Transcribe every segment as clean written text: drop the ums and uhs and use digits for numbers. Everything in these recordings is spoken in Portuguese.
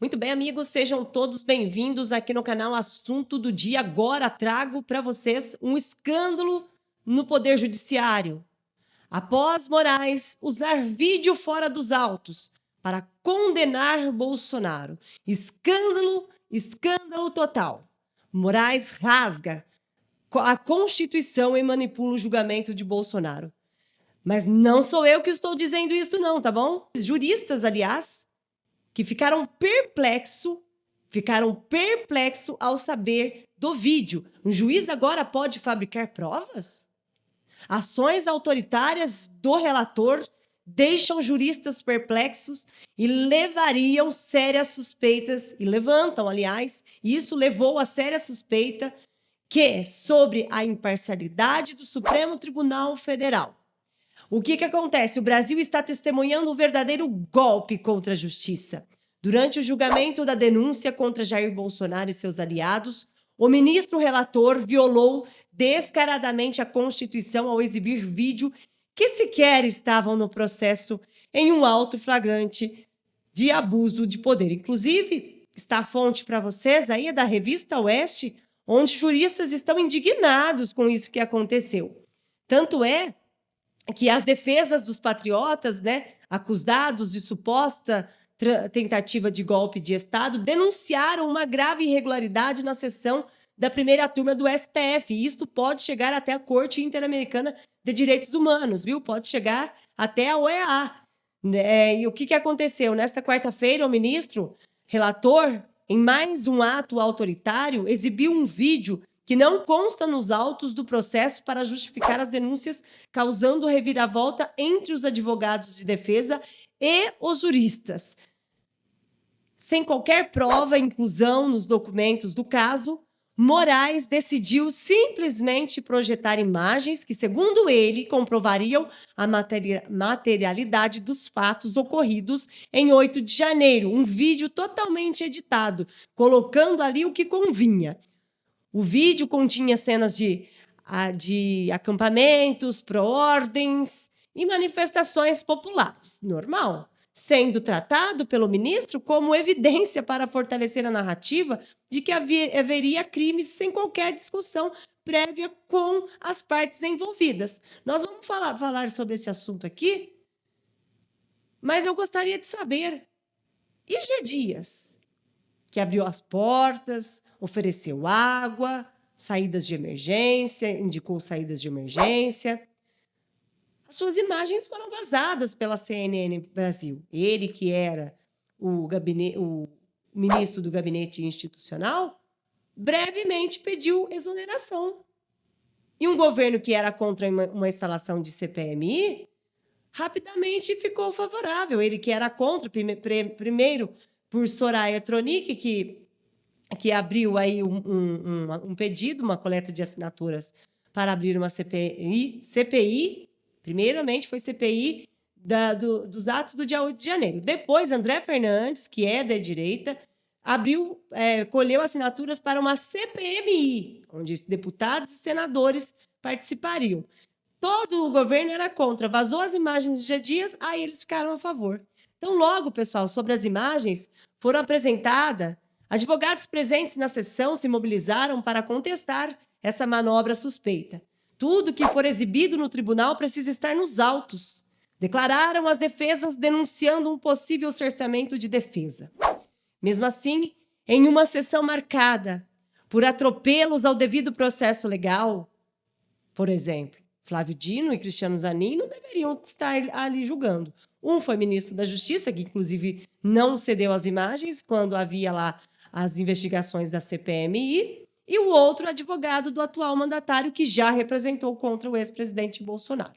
Muito bem, amigos, sejam todos bem-vindos aqui no canal Assunto do Dia. Agora trago para vocês um escândalo no Poder Judiciário. Após Moraes usar vídeo fora dos autos para condenar Bolsonaro. Escândalo total. Moraes rasga a Constituição e manipula o julgamento de Bolsonaro. Mas não sou eu que estou dizendo isso não, tá bom? Juristas, aliás, que ficaram perplexos ao saber do vídeo. Um juiz agora pode fabricar provas? Ações autoritárias do relator deixam juristas perplexos e levantam, aliás, e isso levou a séria suspeita sobre a imparcialidade do Supremo Tribunal Federal. O que acontece? O Brasil está testemunhando um verdadeiro golpe contra a justiça. Durante o julgamento da denúncia contra Jair Bolsonaro e seus aliados, o ministro relator violou descaradamente a Constituição ao exibir vídeo que sequer estavam no processo em um auto flagrante de abuso de poder. Inclusive, está a fonte para vocês aí, é da revista Oeste, onde juristas estão indignados com isso que aconteceu. Tanto é que as defesas dos patriotas, acusados de suposta tentativa de golpe de Estado, denunciaram uma grave irregularidade na sessão da primeira turma do STF. E isto pode chegar até a Corte Interamericana de Direitos Humanos, viu? Pode chegar até a OEA. E o que aconteceu? Nesta quarta-feira, o ministro relator, em mais um ato autoritário, exibiu um vídeo que não consta nos autos do processo para justificar as denúncias, causando reviravolta entre os advogados de defesa e os juristas. Sem qualquer prova e inclusão nos documentos do caso, Moraes decidiu simplesmente projetar imagens que, segundo ele, comprovariam a materialidade dos fatos ocorridos em 8 de janeiro. Um vídeo totalmente editado, colocando ali o que convinha. O vídeo continha cenas de acampamentos, pró-ordens e manifestações populares. Normal. Sendo tratado pelo ministro como evidência para fortalecer a narrativa de que haveria crimes sem qualquer discussão prévia com as partes envolvidas. Nós vamos falar sobre esse assunto aqui, mas eu gostaria de saber, e G. Dias, que abriu as portas, ofereceu água, saídas de emergência, indicou saídas de emergência. As suas imagens foram vazadas pela CNN Brasil. Ele, que era o ministro do Gabinete Institucional, brevemente pediu exoneração. E um governo que era contra uma instalação de CPMI, rapidamente ficou favorável. Ele que era contra, primeiro por Soraya Tronic, que abriu aí um pedido, uma coleta de assinaturas para abrir uma CPI. Primeiramente foi CPI dos atos do dia 8 de janeiro. Depois, André Fernandes, que é da direita, colheu assinaturas para uma CPMI, onde deputados e senadores participariam. Todo o governo era contra. Vazou as imagens de G. Dias, aí eles ficaram a favor. Então, logo, pessoal, sobre as imagens foram apresentadas, advogados presentes na sessão se mobilizaram para contestar essa manobra suspeita. Tudo que for exibido no tribunal precisa estar nos autos. Declararam as defesas denunciando um possível cerceamento de defesa. Mesmo assim, em uma sessão marcada por atropelos ao devido processo legal, por exemplo, Flávio Dino e Cristiano Zanin não deveriam estar ali julgando. Um foi ministro da Justiça, que inclusive não cedeu as imagens quando havia lá as investigações da CPMI, e o outro advogado do atual mandatário, que já representou contra o ex-presidente Bolsonaro.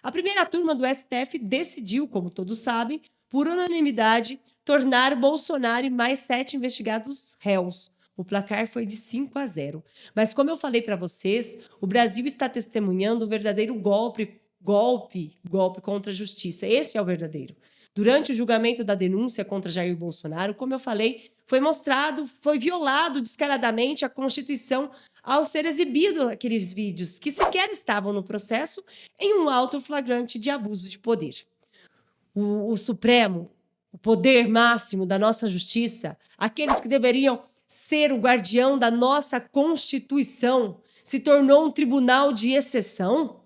A primeira turma do STF decidiu, como todos sabem, por unanimidade, tornar Bolsonaro e mais 7 investigados réus. O placar foi de 5-0. Mas, como eu falei para vocês, o Brasil está testemunhando um verdadeiro golpe contra a justiça. Esse é o verdadeiro. Durante o julgamento da denúncia contra Jair Bolsonaro, como eu falei, foi violado descaradamente a Constituição ao ser exibido aqueles vídeos que sequer estavam no processo em um auto flagrante de abuso de poder. O Supremo o poder máximo da nossa justiça, aqueles que deveriam ser o guardião da nossa Constituição, se tornou um tribunal de exceção?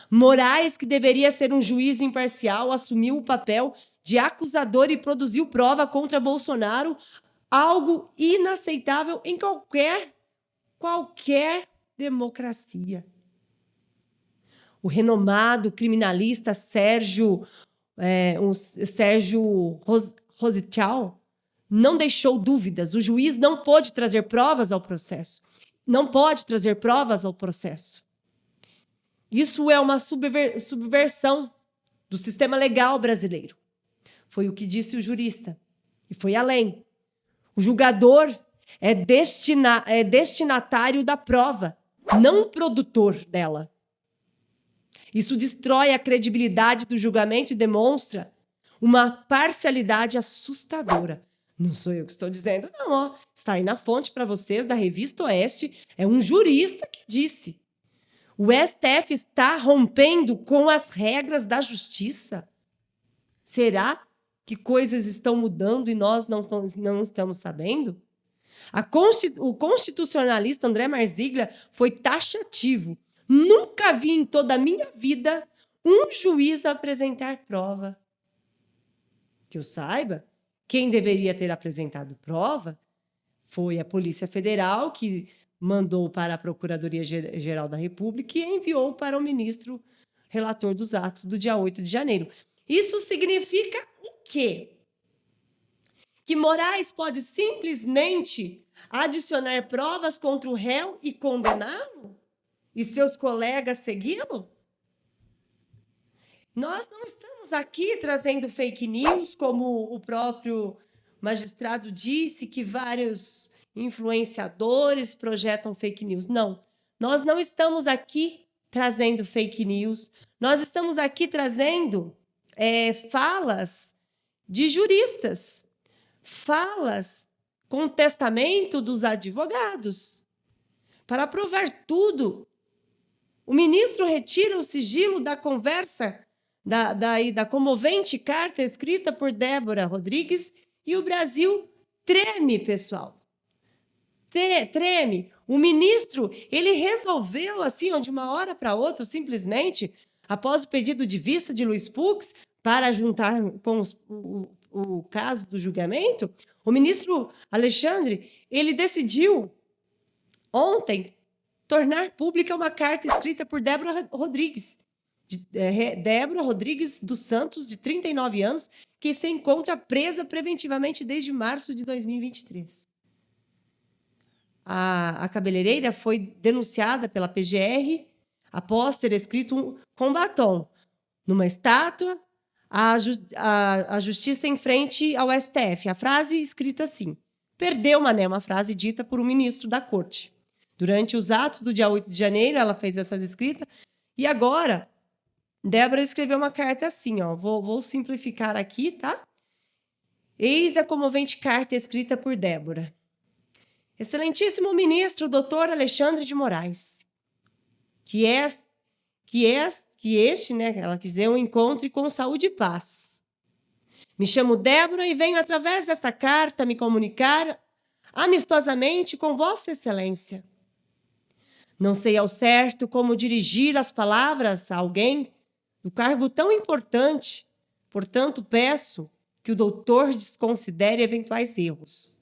Moraes, que deveria ser um juiz imparcial, assumiu o papel de acusador e produziu prova contra Bolsonaro, algo inaceitável em qualquer democracia. O renomado criminalista Sérgio Rosenthal não deixou dúvidas. O juiz não pode trazer provas ao processo. Não pode trazer provas ao processo. Isso é uma subversão do sistema legal brasileiro. Foi o que disse o jurista. E foi além. O julgador é destinatário da prova, não produtor dela. Isso destrói a credibilidade do julgamento e demonstra uma parcialidade assustadora. Não sou eu que estou dizendo, não. Ó. Está aí na fonte para vocês, da Revista Oeste. É um jurista que disse. O STF está rompendo com as regras da justiça? Será que coisas estão mudando e nós não estamos sabendo? O constitucionalista André Marziglia foi taxativo. Nunca vi em toda a minha vida um juiz apresentar prova. Que eu saiba, quem deveria ter apresentado prova foi a Polícia Federal, que mandou para a Procuradoria-Geral da República e enviou para o ministro relator dos atos do dia 8 de janeiro. Isso significa o quê? Que Moraes pode simplesmente adicionar provas contra o réu e condená-lo? E seus colegas segui-lo? Nós não estamos aqui trazendo fake news, como o próprio magistrado disse, que vários influenciadores projetam fake news. Não, nós não estamos aqui trazendo fake news. Nós estamos aqui trazendo falas de juristas, falas com testamento dos advogados. Para provar tudo, o ministro retira o sigilo da conversa, da comovente carta escrita por Débora Rodrigues, e o Brasil treme, pessoal. Treme. O ministro, ele resolveu, assim, de uma hora para outra, simplesmente, após o pedido de vista de Luiz Fux, para juntar com o caso do julgamento, o ministro Alexandre, ele decidiu, ontem, tornar pública uma carta escrita por Débora Rodrigues, Débora Rodrigues dos Santos, de 39 anos, que se encontra presa preventivamente desde março de 2023. A cabeleireira foi denunciada pela PGR após ter escrito com batom numa estátua a justiça em frente ao STF. A frase escrita assim: perdeu, mané, uma frase dita por um ministro da corte. Durante os atos do dia 8 de janeiro, ela fez essas escritas. E agora, Débora escreveu uma carta assim, ó. Vou simplificar aqui, tá? Eis a comovente carta escrita por Débora. Excelentíssimo ministro, doutor Alexandre de Moraes, que este, né, ela quis dizer, um encontre com saúde e paz. Me chamo Débora e venho, através desta carta, me comunicar amistosamente com Vossa Excelência. Não sei ao certo como dirigir as palavras a alguém do cargo tão importante, portanto, peço que o doutor desconsidere eventuais erros.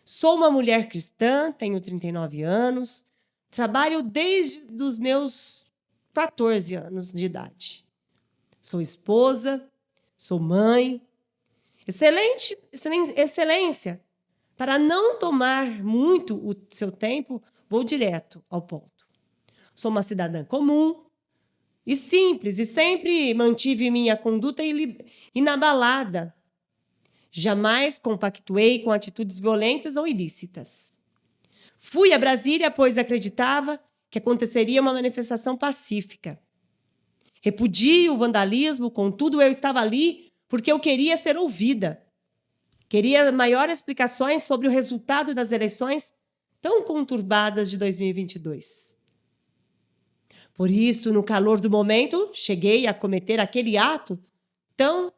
Sou uma mulher cristã, tenho 39 anos, trabalho desde os meus 14 anos de idade. Sou esposa, sou mãe. Excelência, para não tomar muito o seu tempo, vou direto ao ponto. Sou uma cidadã comum e simples, e sempre mantive minha conduta inabalada. Jamais compactuei com atitudes violentas ou ilícitas. Fui a Brasília, pois acreditava que aconteceria uma manifestação pacífica. Repudio o vandalismo, contudo, eu estava ali porque eu queria ser ouvida. Queria maiores explicações sobre o resultado das eleições tão conturbadas de 2022. Por isso, no calor do momento, cheguei a cometer aquele ato tão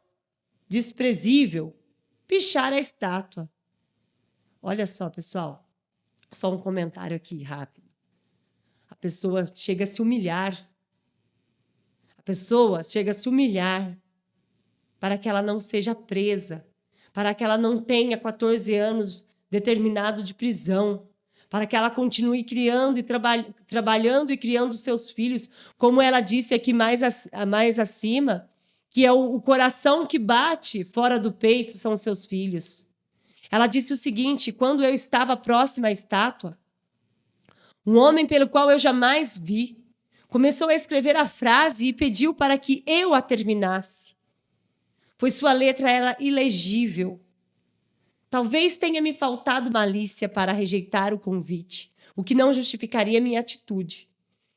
desprezível pichar a estátua. Olha só, pessoal, só um comentário aqui rápido. A pessoa chega a se humilhar. A pessoa chega a se humilhar para que ela não seja presa, para que ela não tenha 14 anos determinado de prisão, para que ela continue criando e trabalhando e criando seus filhos, como ela disse aqui mais acima, que é o coração que bate fora do peito são os seus filhos. Ela disse o seguinte: quando eu estava próxima à estátua, um homem pelo qual eu jamais vi começou a escrever a frase e pediu para que eu a terminasse, pois sua letra era ilegível. Talvez tenha me faltado malícia para rejeitar o convite, o que não justificaria minha atitude.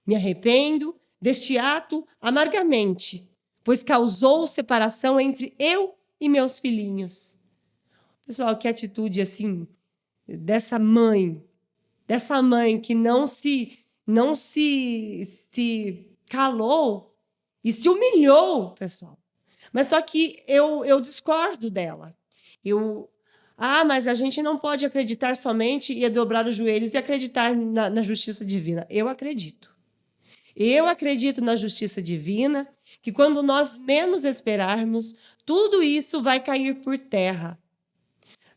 Me arrependo deste ato amargamente, pois causou separação entre eu e meus filhinhos. Pessoal, que atitude assim dessa mãe que não se calou e se humilhou, pessoal. Mas só que eu discordo dela. Mas a gente não pode acreditar somente e dobrar os joelhos e acreditar na justiça divina. Eu acredito. Eu acredito na justiça divina, que quando nós menos esperarmos, tudo isso vai cair por terra.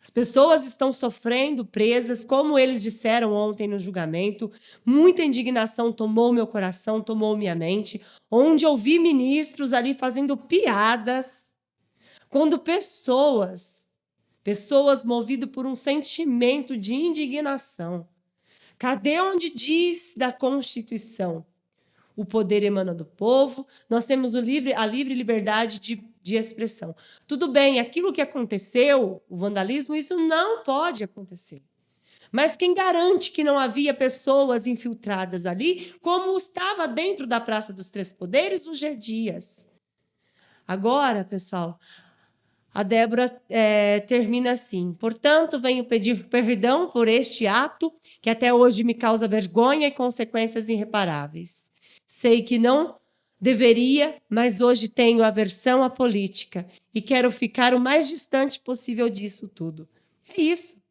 As pessoas estão sofrendo, presas, como eles disseram ontem no julgamento. Muita indignação tomou meu coração, tomou minha mente, onde eu vi ministros ali fazendo piadas, quando pessoas movidas por um sentimento de indignação. Cadê onde diz da Constituição? O poder emana do povo, nós temos a livre liberdade de expressão. Tudo bem, aquilo que aconteceu, o vandalismo, isso não pode acontecer. Mas quem garante que não havia pessoas infiltradas ali, como estava dentro da Praça dos Três Poderes os G Dias? Agora, pessoal, a Débora termina assim: portanto, venho pedir perdão por este ato que até hoje me causa vergonha e consequências irreparáveis. Sei que não deveria, mas hoje tenho aversão à política e quero ficar o mais distante possível disso tudo. É isso.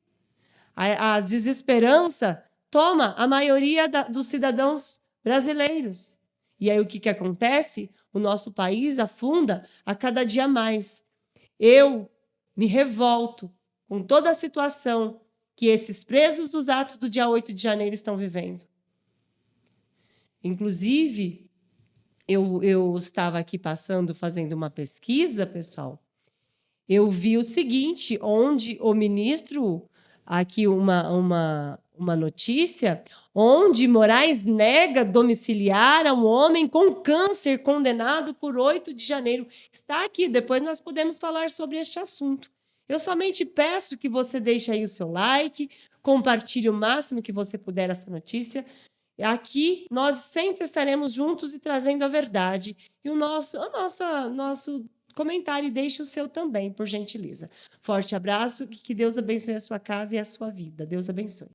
A desesperança toma a maioria dos cidadãos brasileiros. E aí o que acontece? O nosso país afunda a cada dia mais. Eu me revolto com toda a situação que esses presos dos atos do dia 8 de janeiro estão vivendo. Inclusive, eu estava aqui fazendo uma pesquisa, pessoal. Eu vi o seguinte, onde o ministro, aqui uma notícia, onde Moraes nega domiciliar a um homem com câncer condenado por 8 de janeiro. Está aqui, depois nós podemos falar sobre este assunto. Eu somente peço que você deixe aí o seu like, compartilhe o máximo que você puder essa notícia. Aqui nós sempre estaremos juntos e trazendo a verdade. E o nosso comentário, e deixe o seu também, por gentileza. Forte abraço, que Deus abençoe a sua casa e a sua vida. Deus abençoe.